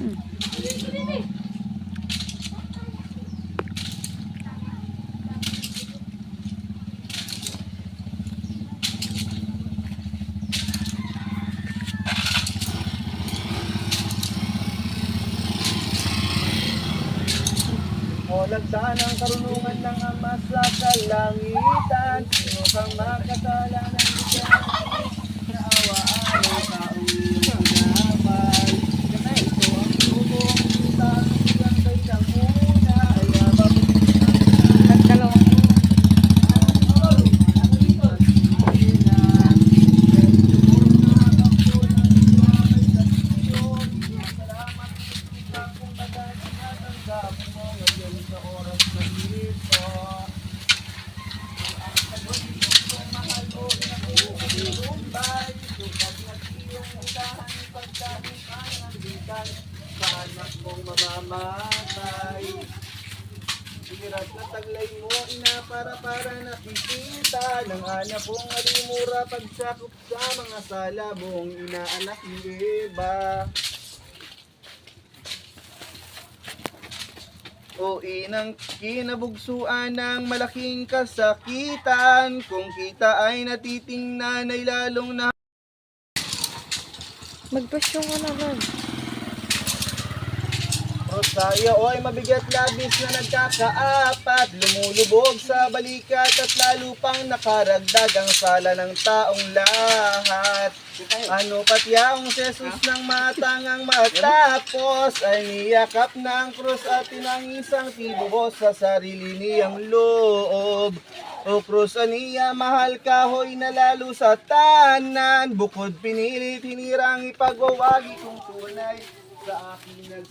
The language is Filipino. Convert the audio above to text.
O lagsaan ang karunungan ng Ama sa kalangitan. Sino kang makasala ng bigyan na awaan ng taong pinabal. Kaya ito ang lubong kita ng kay Samuna. Ay Nagdalawang sa oras na dito. Ang sagot kung mahal ko nakukumbay. Sukat na iyong usahan pagdahil panandigan sa anak mong mamamatay. Hirap na taglay mo, ina, para nakikita ng anak kong alimura pagsakop sa mga salabong inaanak ni Eva. O inang kinabugsuan ng malaking kasakitan, kung kita ay natitingnan ay lalong na magpasyo ka na lang. Rosaryo, oy mabigat labis na nagkakaapat, lumulubog sa balikat at lalo pang nakaragdag ang sala ng taong lahat. Ano pati ang Jesus ng matangang matapos ay niyakap ng krus at tinangisang tibubos sa sarili niyang loob. O krus aniya mahal kahoy na lalo sa tanan, bukod pinilit hinirang ipagwawagi kung tunay sa akin